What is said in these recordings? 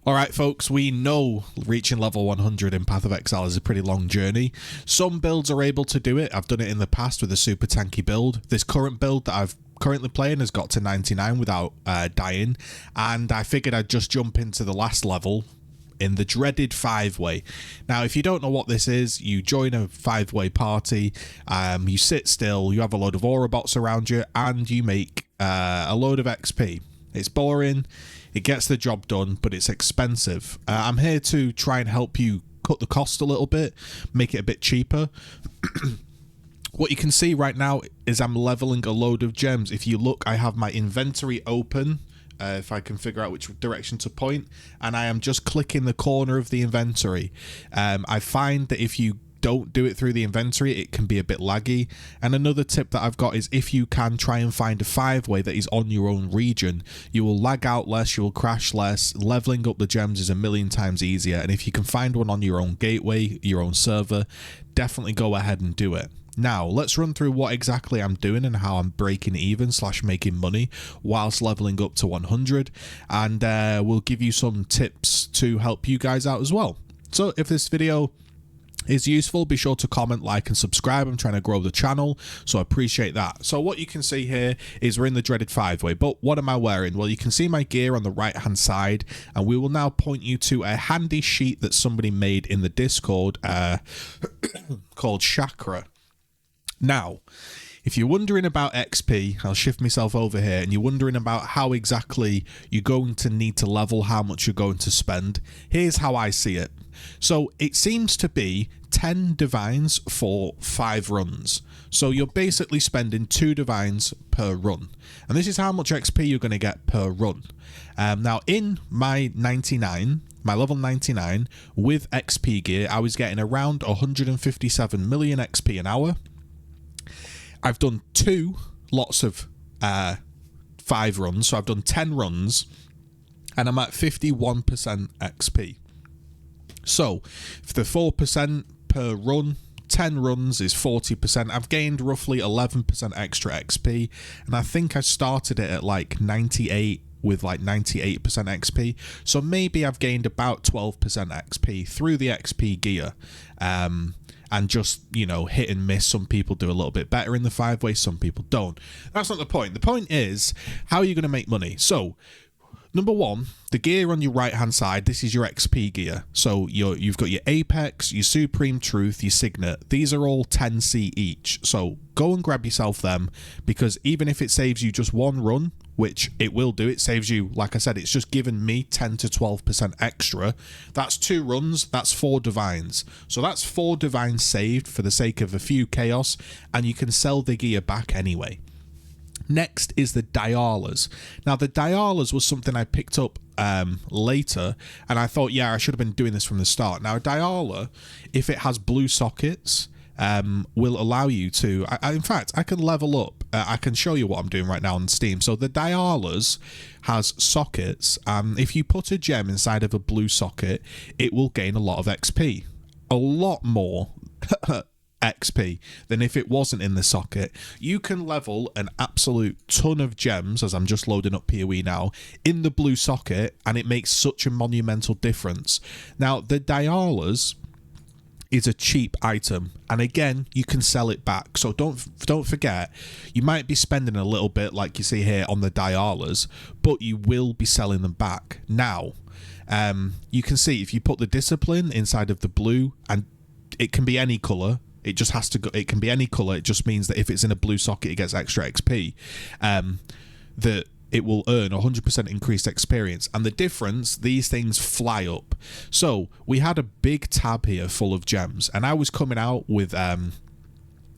Alright folks, we know reaching level 100 in Path of Exile is a pretty long journey. Some builds are able to do it. I've done it in the past with a super tanky build. This current build that I've currently playing has got to 99 without dying, and I figured I'd just jump into the last level in the dreaded 5-way. Now, if you don't know what this is, you join a 5-way party, you sit still, you have a load of aura bots around you, and you make a load of XP. It's boring, it gets the job done, but it's expensive. I'm here to try and help you cut the cost a little bit, make it a bit cheaper. What you can see right now is I'm leveling a load of gems. If you look, I have my inventory open, if I can figure out which direction to point, and I am just clicking the corner of the inventory. I find that if you don't do it through the inventory, it can be a bit laggy. And another tip that I've got is if you can try and find a 5-way that is on your own region, you will lag out less, you will crash less. Leveling up the gems is a million times easier, and if you can find one on your own gateway, your own server, definitely go ahead and do it. Now, let's run through what exactly I'm doing and how I'm breaking even / making money whilst leveling up to 100, and we'll give you some tips to help you guys out as well. So if this video is useful, be sure to comment, like and subscribe. I'm trying to grow the channel, so I appreciate that. So what you can see here is we're in the dreaded 5-way, but what am I wearing? Well, you can see my gear on the right hand side, and we will now point you to a handy sheet that somebody made in the Discord called Chakra. Now, if you're wondering about XP, I'll shift myself over here, and you're wondering about how exactly you're going to need to level, how much you're going to spend, here's how I see it. So it seems to be 10 divines for 5 runs. So you're basically spending 2 divines per run. And this is how much XP you're going to get per run. Now in my 99, my level 99 with XP gear, I was getting around 157 million XP an hour. I've done 2 lots of 5 runs, so I've done 10 runs, and I'm at 51% XP. So, for the 4% per run, 10 runs is 40%. I've gained roughly 11% extra XP, and I think I started it at like 98 with like 98% XP. So maybe I've gained about 12% XP through the XP gear. And just, you know, hit and miss. Some people do a little bit better in the 5-way, some people don't. That's not the point. The point is, how are you going to make money? So, number 1, the gear on your right-hand side, this is your XP gear. So you've got your Apex, your Supreme Truth, your Signet. These are all 10C each. So go and grab yourself them, because even if it saves you just 1 run, which it will do, it saves you, like I said, it's just given me 10 to 12% extra. That's 2 runs, that's 4 divines. So that's 4 divines saved for the sake of a few chaos, and you can sell the gear back anyway. Next is the Dialas. Now, the Dialas was something I picked up later, and I thought, yeah, I should have been doing this from the start. Now, a Diala, if it has blue sockets, will allow you to... in fact, I can level up. I can show you what I'm doing right now on Steam. So the Dialas has sockets, and if you put a gem inside of a blue socket, it will gain a lot of XP. A lot more XP than if it wasn't in the socket. You can level an absolute ton of gems, as I'm just loading up PoE now, in the blue socket, and it makes such a monumental difference. Now, the Dialas is a cheap item, and again, you can sell it back. So don't forget, you might be spending a little bit, like you see here, on the Dialas, but you will be selling them back. Now, you can see if you put the Discipline inside of the blue, and it can be any color. It just has to go. It can be any color. It just means that if it's in a blue socket, it gets extra XP. That it will earn 100% increased experience. And the difference, these things fly up. So we had a big tab here full of gems, and I was coming out with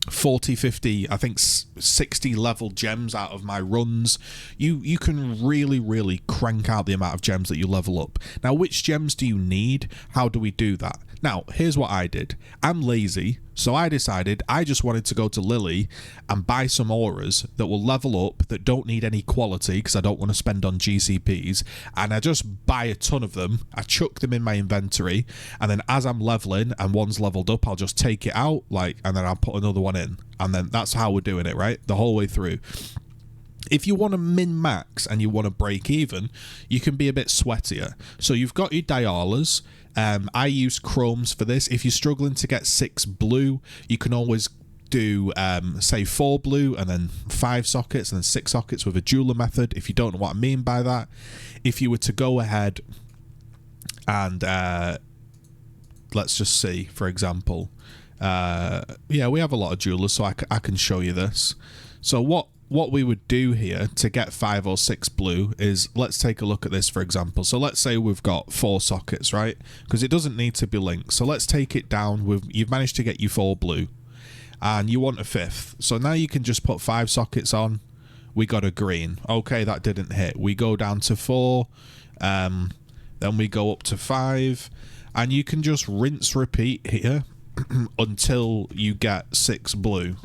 40, 50, I think 60 level gems out of my runs. You can really crank out the amount of gems that you level up. Now, which gems do you need? How do we do that? Now, here's what I did. I'm lazy, so I decided I just wanted to go to Lily and buy some auras that will level up, that don't need any quality, because I don't want to spend on GCPs, and I just buy a ton of them, I chuck them in my inventory, and then as I'm leveling and one's leveled up, I'll just take it out, and then I'll put another one in, and then that's how we're doing it, right? The whole way through. If you want to min-max and you want to break even, you can be a bit sweatier. So you've got your dialas. I use chromes for this. If you're struggling to get 6 blue, you can always do, say, 4 blue and then 5 sockets and then 6 sockets with a jeweler method, if you don't know what I mean by that. If you were to go ahead and, let's just see, for example, yeah, we have a lot of jewelers, so I can show you this. So what we would do here to get 5 or 6 blue is, let's take a look at this, for example. So let's say we've got 4 sockets, right? Because it doesn't need to be linked. So let's take it down. You've managed to get you 4 blue and you want a 5th. So now you can just put 5 sockets on. We got a green. Okay, that didn't hit. We go down to 4. Then we go up to 5. And you can just rinse repeat here until you get 6 blue.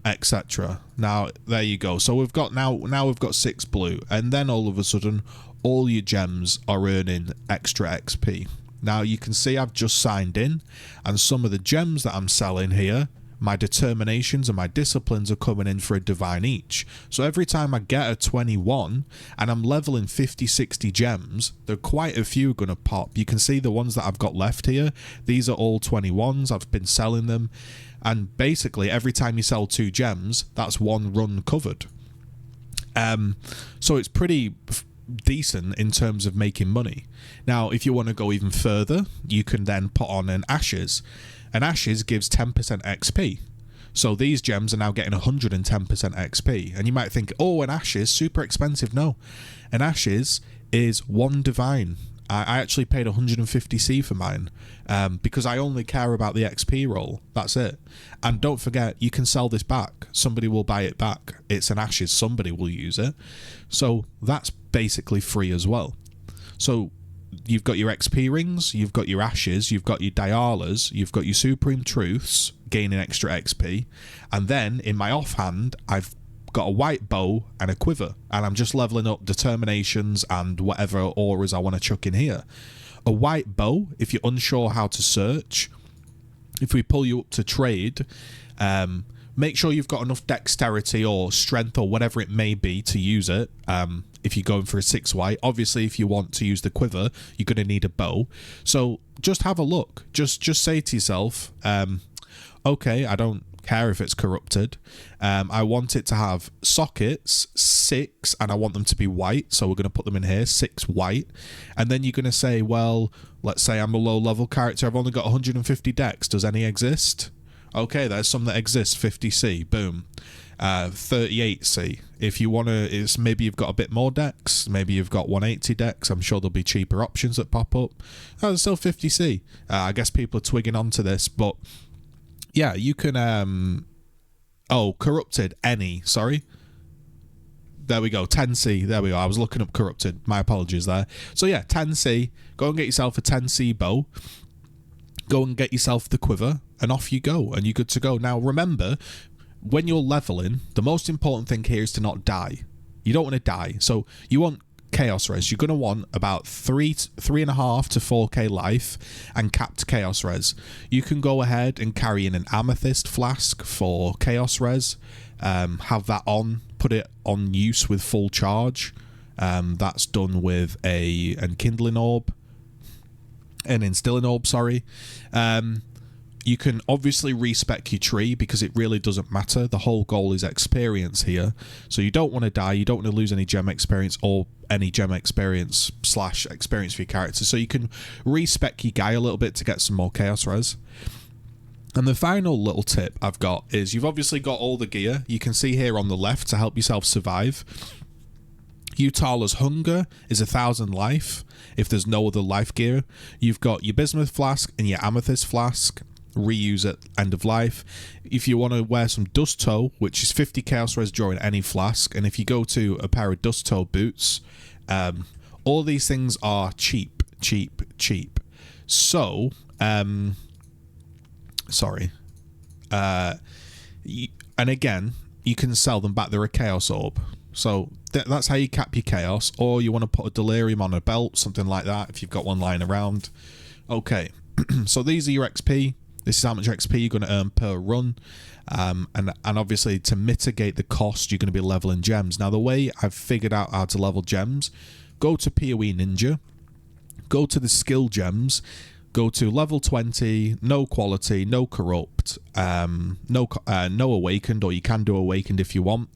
Etc. Now there you go. So we've got now we've got 6 blue, and then all of a sudden all your gems are earning extra XP. Now you can see I've just signed in, and some of the gems that I'm selling here, my determinations and my disciplines, are coming in for a divine each. So every time I get a 21 and I'm leveling 50-60 gems, there are quite a few going to pop. You can see the ones that I've got left here. These are all 21s. I've been selling them. And basically, every time you sell 2 gems, that's 1 run covered. So it's pretty decent in terms of making money. Now, if you want to go even further, you can then put on an Ashes. An Ashes gives 10% XP. So these gems are now getting 110% XP. And you might think, oh, an Ashes, super expensive. No, an Ashes is 1 divine. I actually paid 150C for mine because I only care about the XP roll. That's it. And don't forget, you can sell this back. Somebody will buy it back. It's an Ashes. Somebody will use it. So that's basically free as well. So you've got your XP rings, you've got your Ashes, you've got your Dialas, you've got your Supreme Truths gaining extra XP. And then in my offhand, I've got a white bow and a quiver, and I'm just leveling up determinations and whatever auras I want to chuck in here. A white bow, if you're unsure how to search, if we pull you up to trade, make sure you've got enough dexterity or strength or whatever it may be to use it. If you're going for a 6 white, obviously if you want to use the quiver, you're going to need a bow. So just have a look. Just say to yourself, okay, I don't care if it's corrupted. I want it to have sockets 6 and I want them to be white, so we're going to put them in here, 6 white. And then you're going to say, well, let's say I'm a low level character, I've only got 150 dex, does any exist? Okay, there's some that exist, 50C, boom. 38C. If you want to, it's maybe you've got a bit more dex, maybe you've got 180 dex, I'm sure there'll be cheaper options that pop up. Oh, there's still 50C. I guess people are twigging onto this, but yeah, you can, oh, corrupted, any, sorry. There we go, 10C, there we go. I was looking up corrupted, my apologies there. So yeah, 10C, go and get yourself a 10C bow. Go and get yourself the quiver, and off you go, and you're good to go. Now, remember, when you're leveling, the most important thing here is to not die. You don't want to die. So you want chaos res. You're going to want about 3.5 to 4k life and capped chaos res. You can go ahead and carry in an amethyst flask for chaos res. Have that on, put it on use with full charge. That's done with an kindling orb. An instilling orb, sorry. You can obviously respec your tree because it really doesn't matter. The whole goal is experience here. So you don't want to die. You don't want to lose any gem experience or any gem experience / experience for your character. So you can respec your guy a little bit to get some more chaos res. And the final little tip I've got is you've obviously got all the gear. You can see here on the left to help yourself survive. Utala's Hunger is 1,000 life if there's no other life gear. You've got your Bismuth Flask and your Amethyst Flask. Reuse at end of life. If you want to wear some Dust Toe, which is 50 chaos res during any flask, and if you go to a pair of Dust Toe boots, all these things are cheap. So, sorry. And again, you can sell them back. They're a chaos orb. So that's how you cap your chaos. Or you want to put a delirium on a belt, something like that, if you've got one lying around. Okay, so these are your XP. This is how much XP you're going to earn per run. And obviously, to mitigate the cost, you're going to be leveling gems. Now, the way I've figured out how to level gems, go to PoE Ninja, go to the skill gems, go to level 20, no quality, no corrupt, no awakened, or you can do awakened if you want.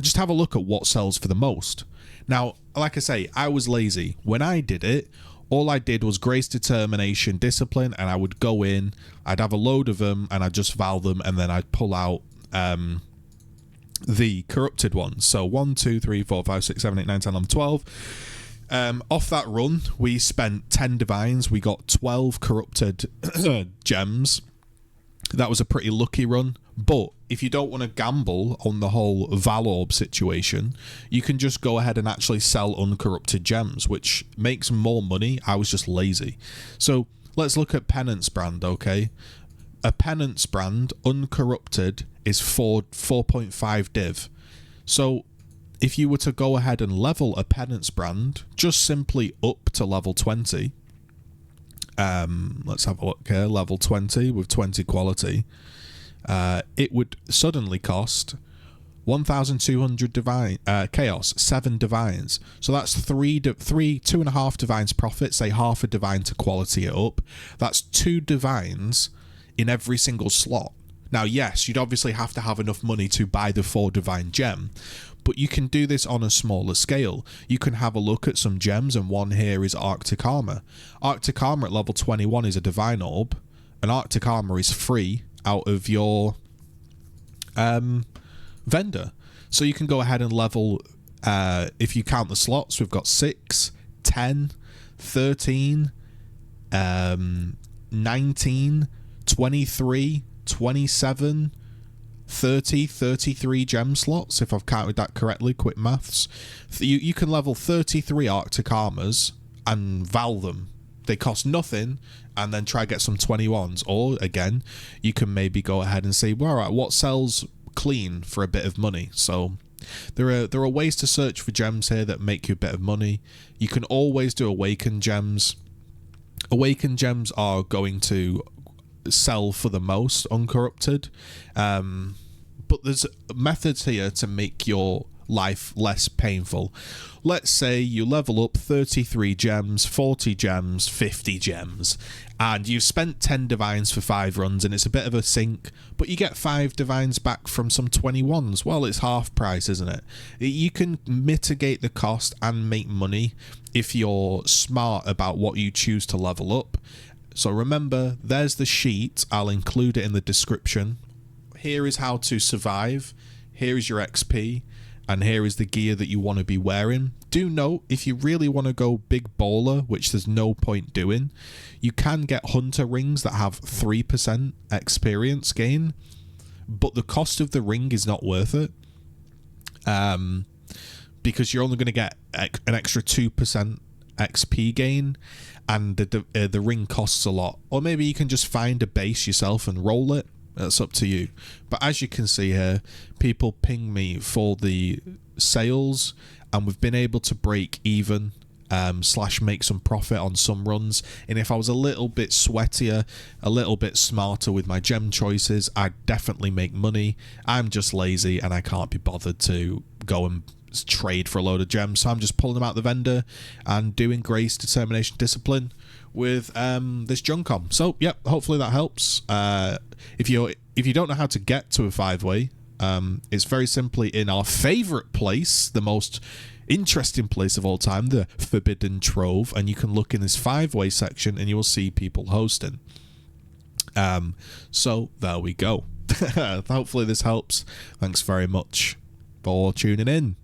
Just have a look at what sells for the most. Now, like I say, I was lazy. When I did it, all I did was Grace, Determination, Discipline, and I would go in, I'd have a load of them, and I'd just val them, and then I'd pull out the corrupted ones. So 1, 2, 3, 4, 5, 6, 7, 8, 9, 10, 11, 12. Off that run, we spent 10 divines. We got 12 corrupted gems. That was a pretty lucky run. But if you don't want to gamble on the whole Val Orb situation, you can just go ahead and actually sell uncorrupted gems, which makes more money. I was just lazy. So let's look at Penance Brand, okay? A Penance Brand, uncorrupted, is 4.5 div. So if you were to go ahead and level a Penance Brand, just simply up to level 20, let's have a look here, level 20 with 20 quality, it would suddenly cost 1,200 divine chaos, 7 divines. So that's 2.5 divines profit, say half a divine to quality it up. That's 2 divines in every single slot. Now, yes, you'd obviously have to have enough money to buy the 4 divine gem, but you can do this on a smaller scale. You can have a look at some gems, and one here is Arctic Armor. Arctic Armor at level 21 is a divine orb, and Arctic Armor is free out of your vendor. So you can go ahead and level, if you count the slots, we've got 6, 10, 13, 19, 23, 27, 30, 33 gem slots, if I've counted that correctly. Quick maths. You can level 33 Arctic Armors and val them. They cost nothing, and then try get some 21s. Or, again, you can maybe go ahead and say, well, all right, what sells clean for a bit of money? So there are ways to search for gems here that make you a bit of money. You can always do Awakened gems. Awakened gems are going to sell for the most uncorrupted, but there's methods here to make your life less painful. Let's say you level up 33 gems, 40 gems, 50 gems, and you've spent 10 divines for 5 runs, and it's a bit of a sink, but you get 5 divines back from some 21s. Well, it's half price, isn't it? You can mitigate the cost and make money if you're smart about what you choose to level up. So remember, there's the sheet. I'll include it in the description. Here is how to survive. Here is your XP. And here is the gear that you want to be wearing. Do note, if you really want to go big baller, which there's no point doing, you can get hunter rings that have 3% experience gain, but the cost of the ring is not worth it, because you're only going to get an extra 2% XP gain, and the ring costs a lot. Or maybe you can just find a base yourself and roll it. That's up to you. But as you can see here, people ping me for the sales, and we've been able to break even / make some profit on some runs. And if I was a little bit sweatier, a little bit smarter with my gem choices, I'd definitely make money. I'm just lazy and I can't be bothered to go and trade for a load of gems, so I'm just pulling them out the vendor and doing Grace, Determination, Discipline with this Juncom. So yep, hopefully that helps. If you don't know how to get to a 5-way, it's very simply in our favorite place, the most interesting place of all time, the Forbidden Trove, and you can look in this 5-way section and you will see people hosting. So there we go. Hopefully this helps. Thanks very much for tuning in.